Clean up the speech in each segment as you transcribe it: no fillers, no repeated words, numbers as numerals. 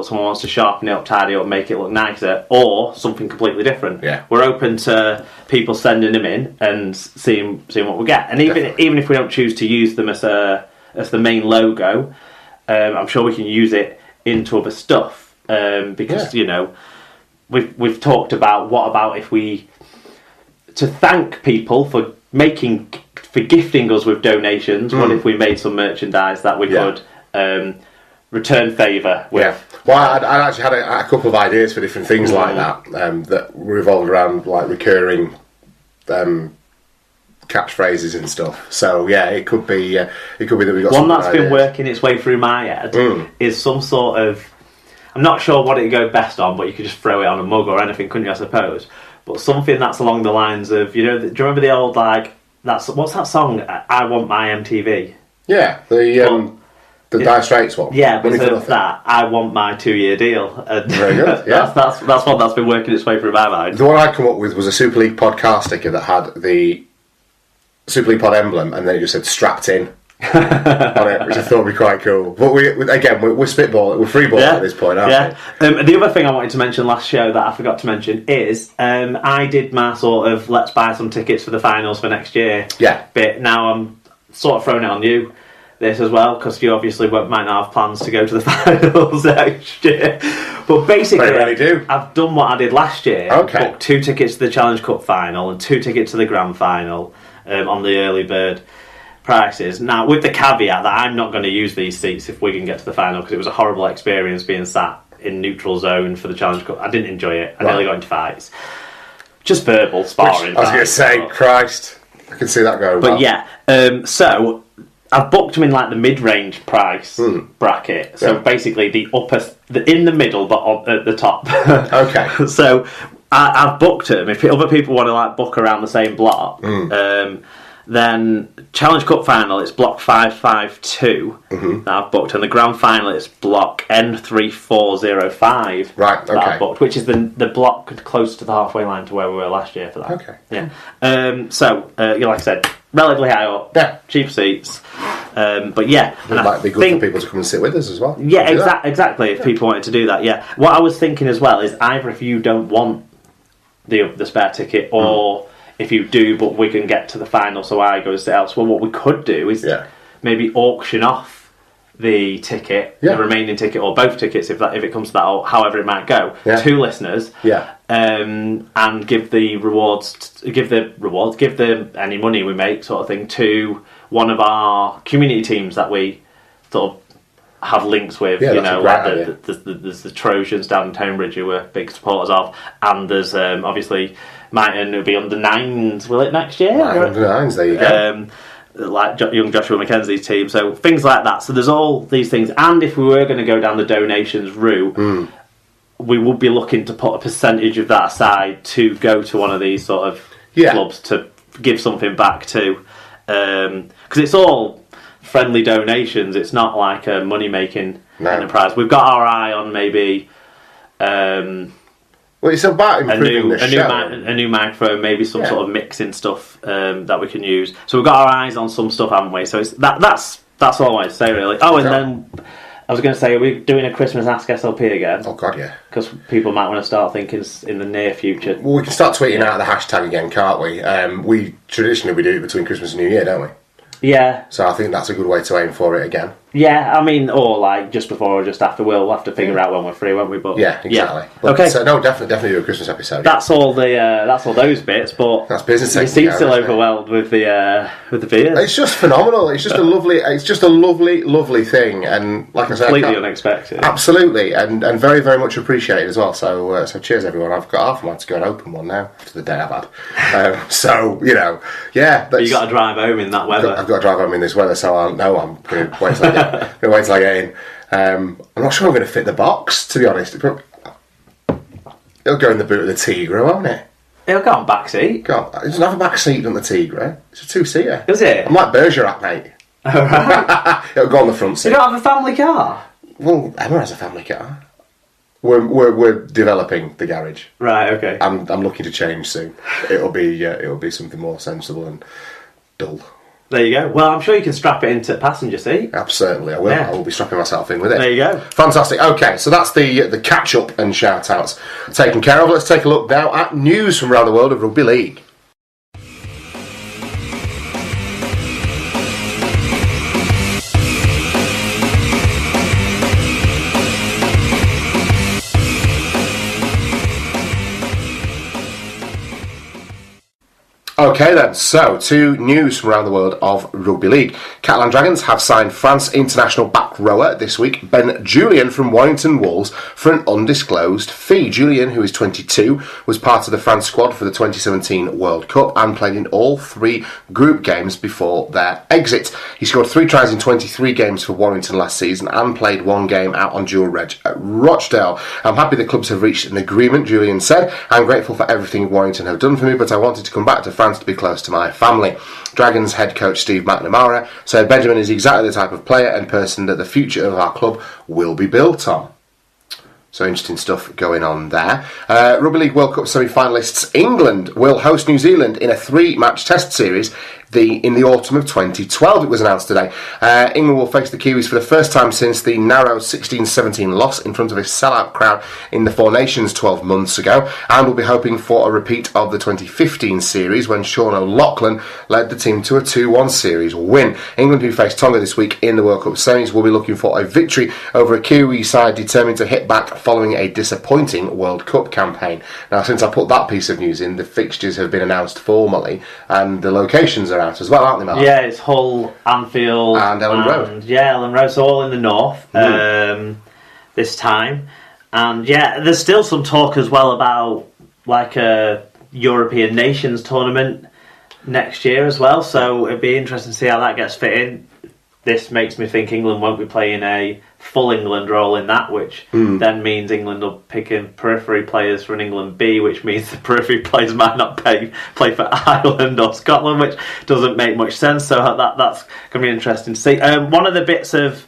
someone wants to sharpen it up, tidy it up, make it look nicer, or something completely different. Yeah. We're open to people sending them in and seeing what we get. And even if we don't choose to use them as the main logo, I'm sure we can use it into other stuff. Because we've talked about what about if we to thank people for gifting us with donations. What if we made some merchandise that we could return favour with? Yeah. Well, I'd actually had a couple of ideas for different things like that that revolved around like recurring catchphrases and stuff. So yeah, it could be that we got one that's been working its way through my head is some sort of. I'm not sure what it'd go best on, but you could just throw it on a mug or anything, couldn't you? I suppose. But something that's along the lines of, do you remember the old what's that song? I Want My MTV. Yeah, the Dire Straits one. Yeah, but instead of that, I Want My 2-year deal. And very good. Yeah, that's one that's been working its way through my mind. The one I'd come up with was a Super League pod car sticker that had the Super League pod emblem, and then it just said "strapped in" on it, which I thought would be quite cool. But we're spitballing, we're freeballing at this point, aren't we? The other thing I wanted to mention last show that I forgot to mention is I did my sort of let's buy some tickets for the finals for next year. Yeah. Bit now I'm sort of throwing it on you. This as well, because you obviously might not have plans to go to the finals next year. But basically, I've done what I did last year. Okay. Booked 2 tickets to the Challenge Cup final and 2 tickets to the Grand Final on the early bird prices. Now, with the caveat that I'm not going to use these seats if we can get to the final, because it was a horrible experience being sat in neutral zone for the Challenge Cup. I didn't enjoy it. I nearly got into fights. Just verbal sparring. I was going to say, Christ, I can see that going. But so I've booked them in like the mid-range price bracket. So basically in the middle, but at the top. Okay. So I've booked them. If other people want to book around the same block, then Challenge Cup final, it's block 552 that I've booked, and the Grand Final, it's block N3405 that I've booked, which is the block close to the halfway line to where we were last year for that. Okay. Yeah. So, like I said, relatively high up, cheap seats, but yeah. It might be good for people to come and sit with us as well. Yeah, exactly, if people wanted to do that, yeah. What I was thinking as well is either if you don't want the spare ticket, or if you do, but we can get to the final, so I go to sit elsewhere. What we could do is maybe auction off the ticket, the remaining ticket, or both tickets, if it comes to that, or however it might go, to listeners. And give the any money we make, sort of thing, to one of our community teams that we sort of have links with. There's the Trojans down in Tonebridge, who we're big supporters of, and there's obviously Mighton, who'll be under 9s, will it, next year? Under 9s, there you go. Like young Joshua McKenzie's team, so things like that. So there's all these things, and if we were going to go down the donations route, we would be looking to put a percentage of that aside to go to one of these sort of clubs to give something back to, because it's all friendly donations. It's not like a money-making enterprise. We've got our eye on maybe it's about improving the show. A new microphone, maybe some sort of mixing stuff that we can use. So we've got our eyes on some stuff, haven't we? So that's all I wanted to say, really. Oh, and then I was going to say, are we doing a Christmas Ask SLP again? Oh, God, yeah. Because people might want to start thinking in the near future. Well, we can start tweeting out the hashtag again, can't we? We traditionally do it between Christmas and New Year, don't we? Yeah. So I think that's a good way to aim for it again. Yeah, I mean, or like just before or just after. We'll have to figure out when we're free, won't we? But yeah, exactly. But, okay. So no, definitely do a Christmas episode. That's all those bits. But that's business. You seem still overwhelmed with the beer. It's just phenomenal. It's just a lovely thing, and like I said, completely unexpected. Absolutely, and very, very much appreciated as well. So cheers, everyone. I've got half a mind to go and open one now after the day I've had. So you got to drive home in that weather. I've got to drive home in this weather, so I'm going to wait till I get in. I'm not sure I'm going to fit the box, to be honest. It'll go in the boot of the Tigre, won't it? It'll go on back seat. It doesn't have a back seat on the Tigre. It's a 2-seater. Does it? I'm like Bergerac, mate. Oh, right. It'll go on the front seat. You don't have a family car? Well, Emma has a family car. We're developing the garage. Right. Okay. I'm looking to change soon. It'll be something more sensible and dull. There you go. Well, I'm sure you can strap it into the passenger seat. Absolutely, I will. Yeah. I will be strapping myself in with it. There you go. Fantastic. Okay, so that's the catch-up and shout-outs taken care of. Let's take a look now at news from around the world of rugby league. Okay then, so to news from around the world of rugby league. Catalan Dragons have signed France international back rower this week, Ben Julian from Warrington Wolves, for an undisclosed fee. Julian, who is 22, was part of the France squad for the 2017 World Cup and played in all 3 group games before their exit. He scored 3 tries in 23 games for Warrington last season and played 1 game out on dual reg at Rochdale. I'm happy the clubs have reached an agreement, Julian said. I'm grateful for everything Warrington have done for me, but I wanted to come back to France to be close to my family. Dragons head coach Steve McNamara said Benjamin is exactly the type of player and person that the future of our club will be built on. So interesting stuff going on there. Rugby League World Cup semi-finalists England will host New Zealand in a 3-match test series in the autumn of 2012, it was announced today. England will face the Kiwis for the first time since the narrow 16-17 loss in front of a sellout crowd in the Four Nations 12 months ago, and will be hoping for a repeat of the 2015 series when Sean O'Loughlin led the team to a 2-1 series win. England, who face Tonga this week in the World Cup semis, will be looking for a victory over a Kiwi side determined to hit back following a disappointing World Cup campaign. Now, since I put that piece of news in, the fixtures have been announced formally, and the locations are out as well, aren't they, Mark? Yeah, it's Hull, Anfield, and Ellen Road. Yeah, Ellen Road, so all in the north this time. And yeah, there's still some talk as well about like a European Nations tournament next year as well, so it'd be interesting to see how that gets fit in. This makes me think England won't be playing a full England role in that, which then means England will pick in periphery players for an England B, which means the periphery players might not play for Ireland or Scotland, which doesn't make much sense. So that's going to be interesting to see. One of the bits of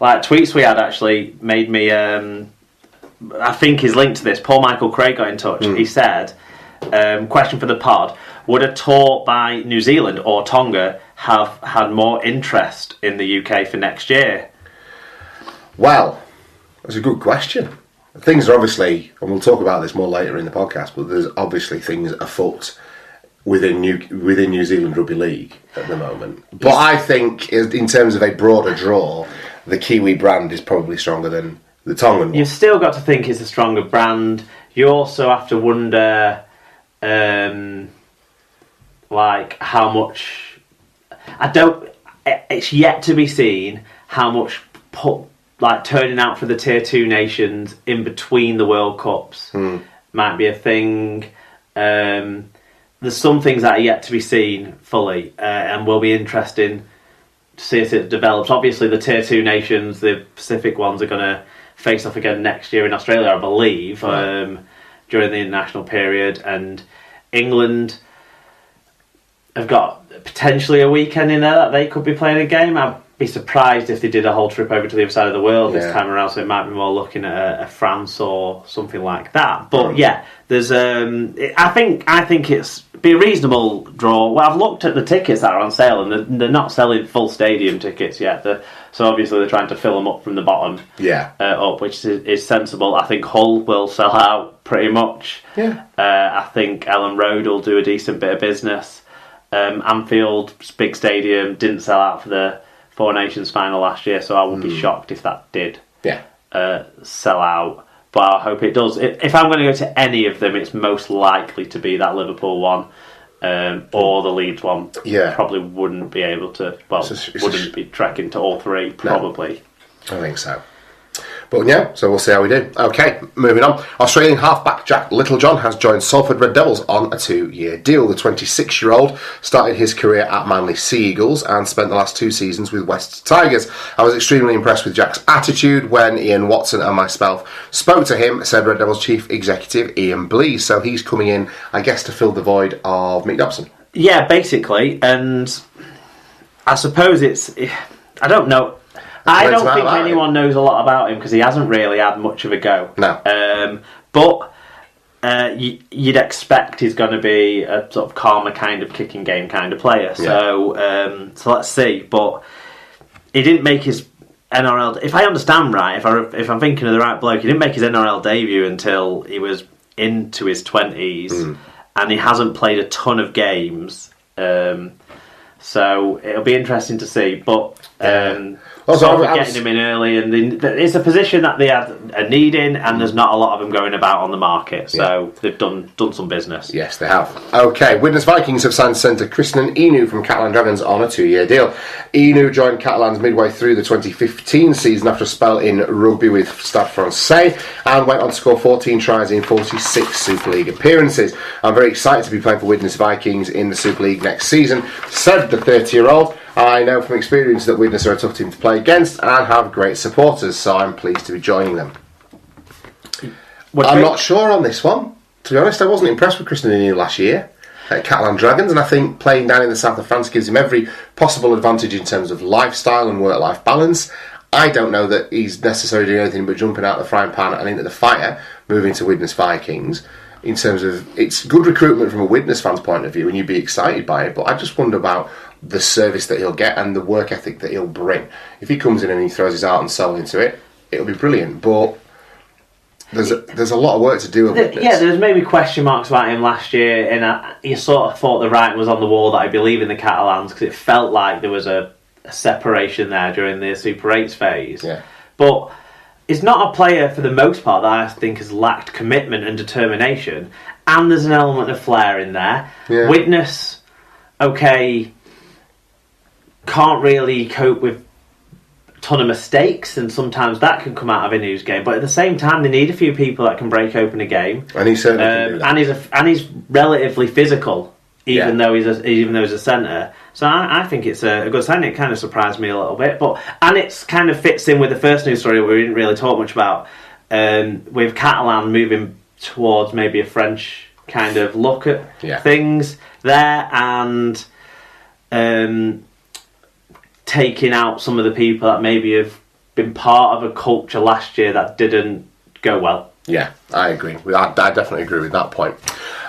like tweets we had actually made me, I think is linked to this. Paul Michael Craig got in touch. He said, question for the pod, would a tour by New Zealand or Tonga have had more interest in the UK for next year? Well, that's a good question. Things are obviously, and we'll talk about this more later in the podcast, but there's obviously things afoot within New Zealand Rugby League at the moment. But I think, in terms of a broader draw, the Kiwi brand is probably stronger than the Tongan one. You've still got to think it's a stronger brand. You also have to wonder, like, how much... It's yet to be seen how much turning out for the Tier 2 nations in between the World Cups might be a thing. There's some things that are yet to be seen fully, and will be interesting to see as it develops. Obviously, the Tier 2 nations, the Pacific ones, are going to face off again next year in Australia, I believe, during the international period. And England have got potentially a weekend in there that they could be playing a game. I'd be surprised if they did a whole trip over to the other side of the world this time around, so it might be more looking at a France or something like that. But yeah, there's I think it's be a reasonable draw. Well, I've looked at the tickets that are on sale, and they're not selling full stadium tickets yet. So obviously they're trying to fill them up from the bottom up, which is sensible. I think Hull will sell out pretty much. I think Ellen Road will do a decent bit of business. Anfield's big stadium didn't sell out for the Four Nations final last year, so I would be shocked if that did sell out. But I hope it does. If I'm going to go to any of them, it's most likely to be that Liverpool one or the Leeds one. Probably wouldn't be able to. Well, wouldn't be trekking to all three. Probably. No, I think so. But yeah, so we'll see how we do. Okay, moving on. Australian halfback Jack Littlejohn has joined Salford Red Devils on a 2-year deal. The 26-year-old started his career at Manly Sea Eagles and spent the last 2 seasons with West Tigers. I was extremely impressed with Jack's attitude when Ian Watson and myself spoke to him, said Red Devils Chief Executive Ian Blease. So he's coming in, I guess, to fill the void of Mick Dobson. Yeah, basically, and I suppose I don't know. I don't think anyone knows a lot about him because he hasn't really had much of a go. No. But you'd expect he's going to be a sort of calmer kind of kicking game kind of player. So let's see. But he didn't make his NRL. If I understand right, if I'm thinking of the right bloke, he didn't make his NRL debut until he was into his 20s, and he hasn't played a ton of games. So it'll be interesting to see. But getting him in early, and it's a position that they are needing, and there's not a lot of them going about on the market. So they've done some business. Yes, they have. Okay, Widnes Vikings have signed centre Kristen Inu from Catalan Dragons on a 2-year deal. Inu joined Catalans midway through the 2015 season after a spell in rugby with Stade Francais, and went on to score 14 tries in 46 Super League appearances. I'm very excited to be playing for Widnes Vikings in the Super League next season, said the 30-year-old. I know from experience that Widnes are a tough team to play against and have great supporters, so I'm pleased to be joining them. I'm not sure on this one. To be honest, I wasn't impressed with Kristen Inu last year at Catalan Dragons, and I think playing down in the south of France gives him every possible advantage in terms of lifestyle and work-life balance. I don't know that he's necessarily doing anything but jumping out the frying pan and into the fire, moving to Widnes Vikings. In terms of, it's good recruitment from a Widnes fan's point of view, and you'd be excited by it, but I just wonder about the service that he'll get and the work ethic that he'll bring. If he comes in and he throws his heart and soul into it, it'll be brilliant. But there's a lot of work to do with Widnes. Yeah, there was maybe question marks about him last year, and you sort of thought the writing was on the wall that I believe in the Catalans, because it felt like there was a separation there during the Super 8s phase. Yeah. But he's not a player, for the most part, that I think has lacked commitment and determination, and there's an element of flair in there. Yeah. Widnes, okay, can't really cope with a ton of mistakes, and sometimes that can come out of Inu's game. But at the same time, they need a few people that can break open a game. And he certainly can do that. And he's relatively physical, even though he's a centre. So I think it's a good sign. It kind of surprised me a little bit, and it's kind of fits in with the first news story we didn't really talk much about, with Catalan moving towards maybe a French kind of look at things there, and taking out some of the people that maybe have been part of a culture last year that didn't go well. Yeah, I agree. I definitely agree with that point.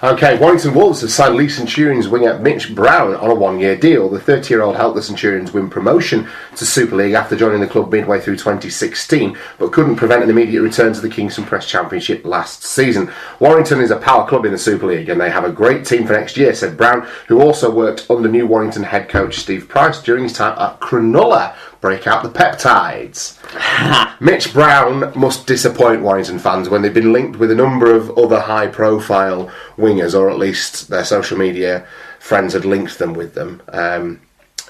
Okay, Warrington Wolves have signed Leeds Centurions winger Mitch Brown on a 1-year deal. The 30-year-old helped the Centurions win promotion to Super League after joining the club midway through 2016, but couldn't prevent an immediate return to the Kingston Press Championship last season. Warrington is a power club in the Super League, and they have a great team for next year, said Brown, who also worked under new Warrington head coach Steve Price during his time at Cronulla. Break out the peptides. Mitch Brown must disappoint Warrington fans when they've been linked with a number of other high-profile wingers, or at least their social media friends had linked them with them.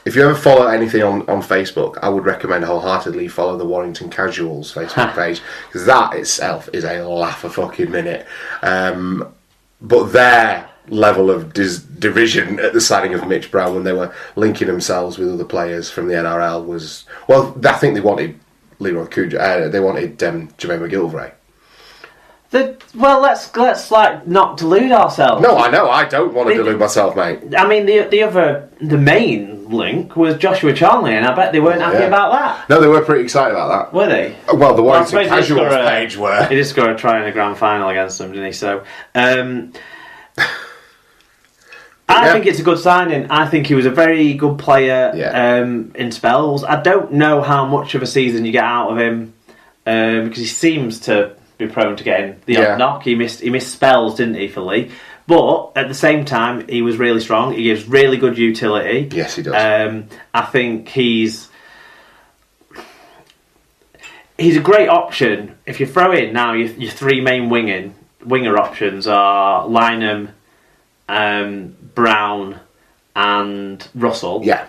If you ever follow anything on Facebook, I would recommend wholeheartedly follow the Warrington Casuals Facebook page, because that itself is a laugh a fucking minute. But their level of division at the signing of Mitch Brown when they were linking themselves with other players from the NRL was... Well, I think they wanted Leroy Kuja, they wanted Jermaine McGilvray. Let's like not delude ourselves. No, I know, I don't want to delude myself, mate. I mean, the main link was Joshua Charnley, and I bet they weren't happy about that. No, they were pretty excited about that. Were they? Well, the Warrington Casuals page were. He did score a try in the grand final against them, didn't he? So, I think it's a good signing. I think he was a very good player in spells. I don't know how much of a season you get out of him, because he seems to be prone to getting the odd knock. He missed spells, didn't he, for Lee? But at the same time, he was really strong. He gives really good utility. Yes, he does. I think he's a great option. If you throw in now your three main winger options are Lynham, Brown and Russell. Yeah.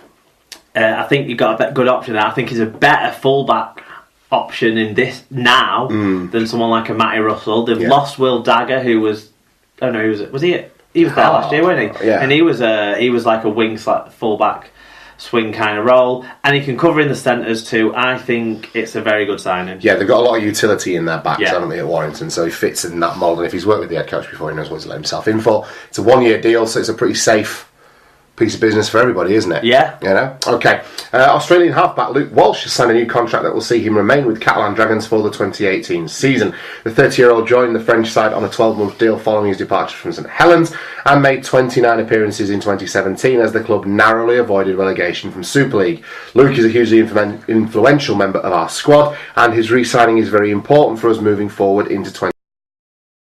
I think you've got a good option there. I think he's a better fullback option in this now than someone like a Matty Russell. They've lost Will Dagger, who was... I don't know, he was there last year, wasn't he? Yeah. And he was like a wing fullback swing kind of role, and he can cover in the centres too. I think it's a very good signing. Yeah, they've got a lot of utility in their backs, haven't they, at Warrington, so he fits in that mould, and if he's worked with the head coach before, he knows what to let himself in for. It's a 1-year deal, so it's a pretty safe piece of business for everybody, isn't it? Yeah. You know? Okay. Australian halfback Luke Walsh has signed a new contract that will see him remain with Catalan Dragons for the 2018 season. The 30-year-old joined the French side on a 12-month deal following his departure from St Helens and made 29 appearances in 2017 as the club narrowly avoided relegation from Super League. Luke is a hugely influential member of our squad, and his re-signing is very important for us moving forward into